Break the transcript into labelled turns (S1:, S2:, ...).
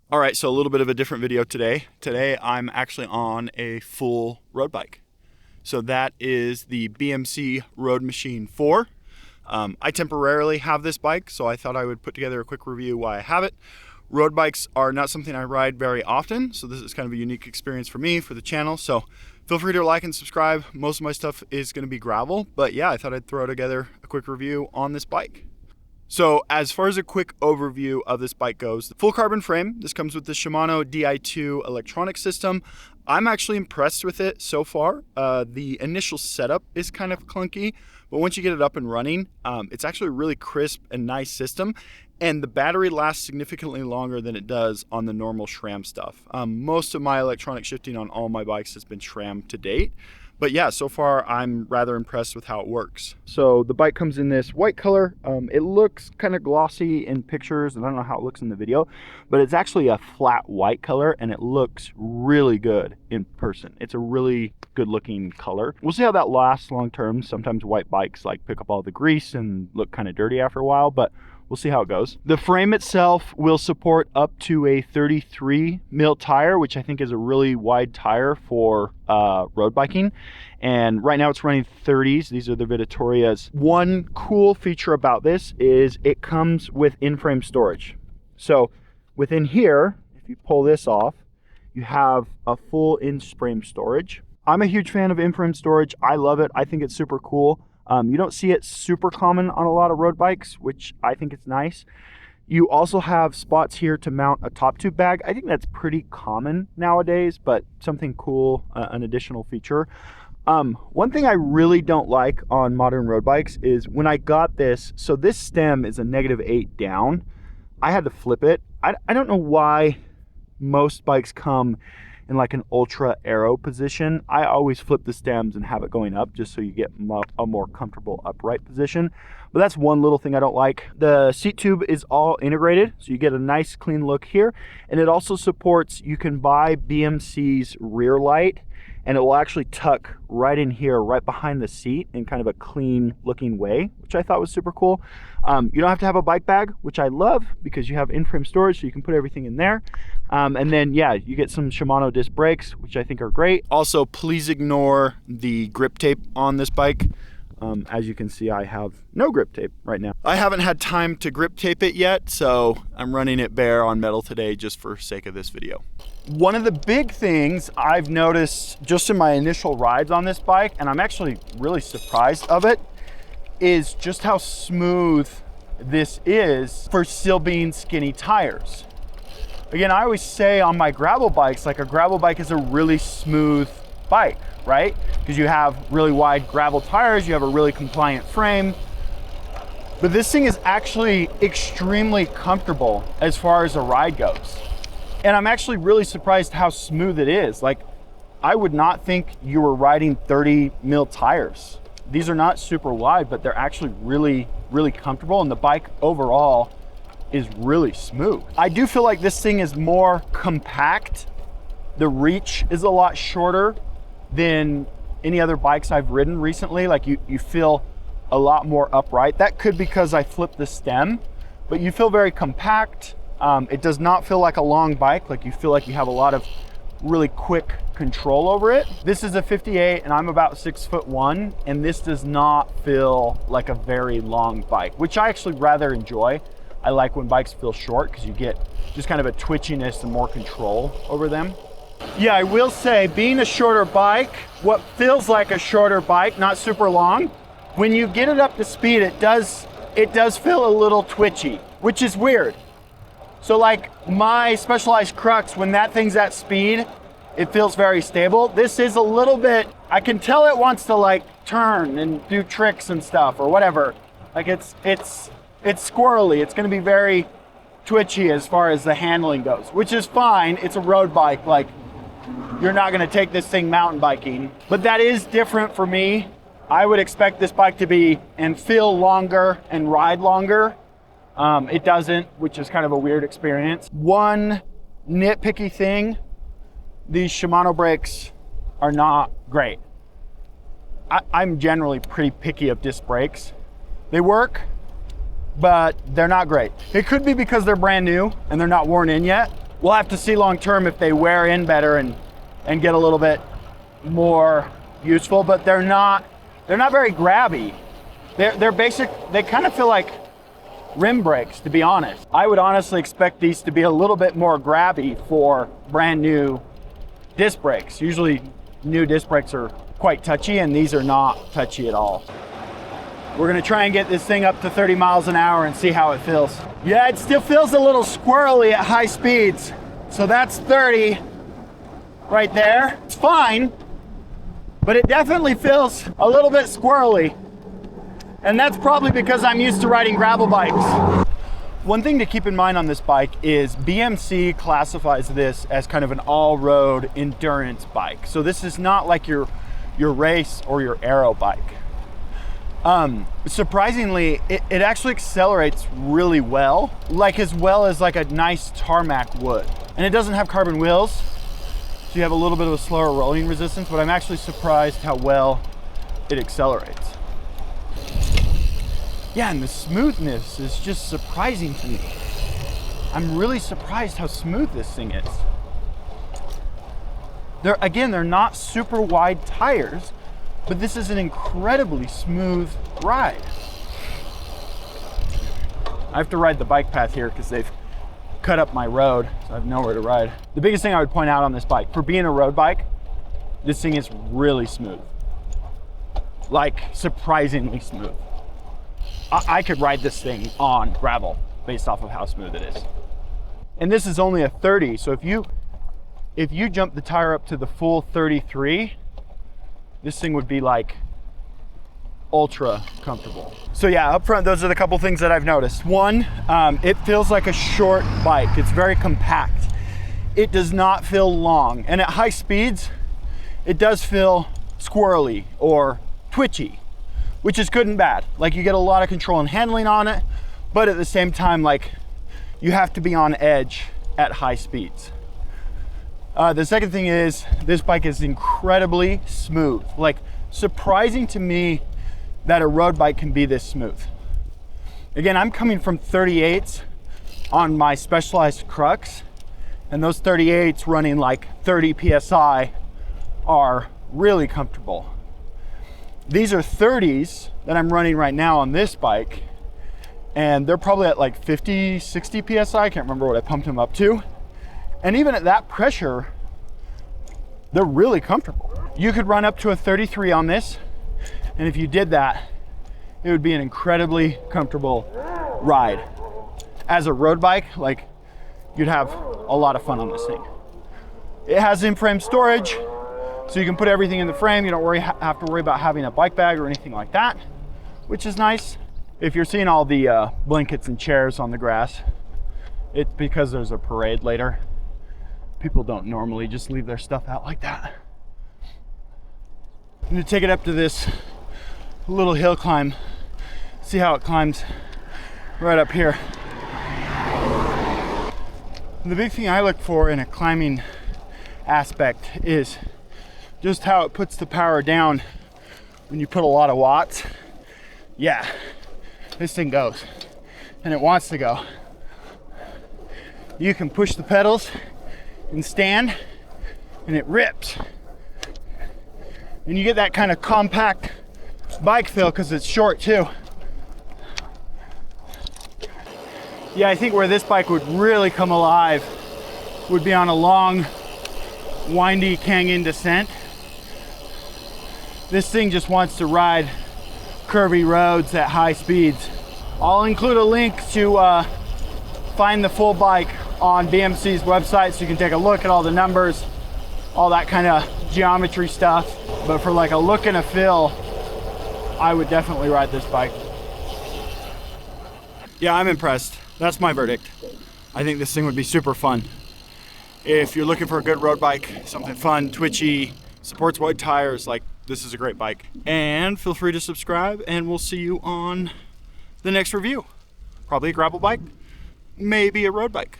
S1: All right, so a little bit of a different video today. Today I'm actually on a full road bike. So that is the BMC Roadmachine 4. I temporarily have this bike, so I thought I would put together a quick review why I have it. Road bikes are not something I ride very often, so this is kind of a unique experience for me, for the channel. So feel free to like and subscribe. Most of my stuff is going to be gravel, but yeah, I thought I'd throw together a quick review on this bike. So as far as a quick overview of this bike goes, the full carbon frame, this comes with the Shimano Di2 electronic system. I'm actually impressed with it so far. The initial setup is kind of clunky, but once you get it up and running, it's actually a really crisp and nice system. And the battery lasts significantly longer than it does on the normal SRAM stuff. Most of my electronic shifting on all my bikes has been SRAM to date. But yeah, so far I'm rather impressed with how it works. So the bike comes in this white color. It looks kind of glossy in pictures, and I don't know how it looks in the video, but it's actually a flat white color and it looks really good in person. It's a really good looking color. We'll see how that lasts long term. Sometimes white bikes like pick up all the grease and look kind of dirty after a while, but we'll see how it goes. The frame itself will support up to a 33 mil tire, which I think is a really wide tire for road biking. And right now it's running 30s. These are the Vittorias. One cool feature about this is it comes with in-frame storage. So within here, if you pull this off, you have a full in-frame storage. I'm a huge fan of in-frame storage. I love it. I think it's super cool. You don't see it super common on a lot of road bikes, which I think is nice. You also have spots here to mount a top tube bag. I think that's pretty common nowadays, but something cool, an additional feature. One thing I really don't like on modern road bikes is when I got this, so this stem is a -8 down. I had to flip it. I don't know why most bikes come in like an ultra aero position. I always flip the stems and have it going up just so you get a more comfortable upright position. But that's one little thing I don't like. The seat tube is all integrated, so you get a nice clean look here. And it also supports, you can buy BMC's rear light, and it will actually tuck right in here, right behind the seat in kind of a clean looking way, which I thought was super cool. You don't have to have a bike bag, which I love because you have in-frame storage, so you can put everything in there. And then, yeah, you get some Shimano disc brakes, which I think are great. Also, please ignore the grip tape on this bike. As you can see, I have no grip tape right now. I haven't had time to grip tape it yet, so I'm running it bare on metal today just for sake of this video. One of the big things I've noticed just in my initial rides on this bike, and I'm actually really surprised of it, is just how smooth this is for still being skinny tires. Again, I always say on my gravel bikes, like a gravel bike is a really smooth bike, right? Because you have really wide gravel tires, you have a really compliant frame. But this thing is actually extremely comfortable as far as a ride goes. And I'm actually really surprised how smooth it is. Like, I would not think you were riding 30 mil tires. These are not super wide, but they're actually really, really comfortable. And the bike overall is really smooth. I do feel like this thing is more compact. The reach is a lot shorter than any other bikes I've ridden recently. Like you feel a lot more upright. That could be because I flipped the stem, but you feel very compact. It does not feel like a long bike. Like you feel like you have a lot of really quick control over it. This is a 58 and I'm about 6'1", and this does not feel like a very long bike, which I actually rather enjoy. I like when bikes feel short because you get just kind of a twitchiness and more control over them. Yeah, I will say, being a shorter bike, what feels like a shorter bike, not super long, when you get it up to speed, it does feel a little twitchy, which is weird. So like my Specialized Crux, when that thing's at speed, it feels very stable. This is a little bit, I can tell it wants to like turn and do tricks and stuff or whatever. Like it's squirrely. It's gonna be very twitchy as far as the handling goes, which is fine. It's a road bike. Like, you're not gonna take this thing mountain biking, but that is different for me. I would expect this bike to be and feel longer and ride longer. It doesn't, which is kind of a weird experience. One nitpicky thing, these Shimano brakes are not great. I'm generally pretty picky of disc brakes. They work, but they're not great. It could be because they're brand new and they're not worn in yet, We'll have to see long term if they wear in better and get a little bit more useful, but they're not very grabby. They're basic. They kind of feel like rim brakes, to be honest. I would honestly expect these to be a little bit more grabby for brand new disc brakes. Usually new disc brakes are quite touchy, and these are not touchy at all. We're gonna try and get this thing up to 30 miles an hour and see how it feels. Yeah, it still feels a little squirrely at high speeds. So that's 30 right there. It's fine, but it definitely feels a little bit squirrely. And that's probably because I'm used to riding gravel bikes. One thing to keep in mind on this bike is BMC classifies this as kind of an all-road endurance bike. So this is not like your race or your aero bike. Surprisingly, it actually accelerates really well, as well as like a nice tarmac would. And it doesn't have carbon wheels, so you have a little bit of a slower rolling resistance, but I'm actually surprised how well it accelerates. Yeah, and the smoothness is just surprising to me. I'm really surprised how smooth this thing is. They're not super wide tires, but this is an incredibly smooth ride. I have to ride the bike path here because they've cut up my road, so I have nowhere to ride. The biggest thing I would point out on this bike, for being a road bike, this thing is really smooth. Like, surprisingly smooth. I could ride this thing on gravel based off of how smooth it is. And this is only a 30, so if you jump the tire up to the full 33, this thing would be like ultra comfortable. So yeah, up front, those are the couple things that I've noticed. One, it feels like a short bike. It's very compact. It does not feel long. And at high speeds, it does feel squirrely or twitchy, which is good and bad. Like, you get a lot of control and handling on it, but at the same time, like, you have to be on edge at high speeds. The second thing is, this bike is incredibly smooth. Like, surprising to me that a road bike can be this smooth. Again, I'm coming from 38s on my Specialized Crux, and those 38s running like 30 PSI are really comfortable. These are 30s that I'm running right now on this bike, and they're probably at like 50, 60 PSI. I can't remember what I pumped them up to. And even at that pressure, they're really comfortable. You could run up to a 33 on this, and if you did that, it would be an incredibly comfortable ride. As a road bike, like, you'd have a lot of fun on this thing. It has in-frame storage, so you can put everything in the frame. You don't have to worry about having a bike bag or anything like that, which is nice. If you're seeing all the blankets and chairs on the grass, it's because there's a parade later. People don't normally just leave their stuff out like that. I'm gonna take it up to this little hill climb, see how it climbs right up here. And the big thing I look for in a climbing aspect is just how it puts the power down when you put a lot of watts. Yeah, this thing goes, and it wants to go. You can push the pedals and stand, and it rips. And you get that kind of compact bike feel because it's short too. Yeah, I think where this bike would really come alive would be on a long, windy canyon descent. This thing just wants to ride curvy roads at high speeds. I'll include a link to find the full bike on BMC's website so you can take a look at all the numbers, all that kind of geometry stuff. But for like a look and a feel, I would definitely ride this bike. Yeah, I'm impressed. That's my verdict. I think this thing would be super fun. If you're looking for a good road bike, something fun, twitchy, supports wide tires, like, this is a great bike. And feel free to subscribe, and we'll see you on the next review. Probably a gravel bike, maybe a road bike.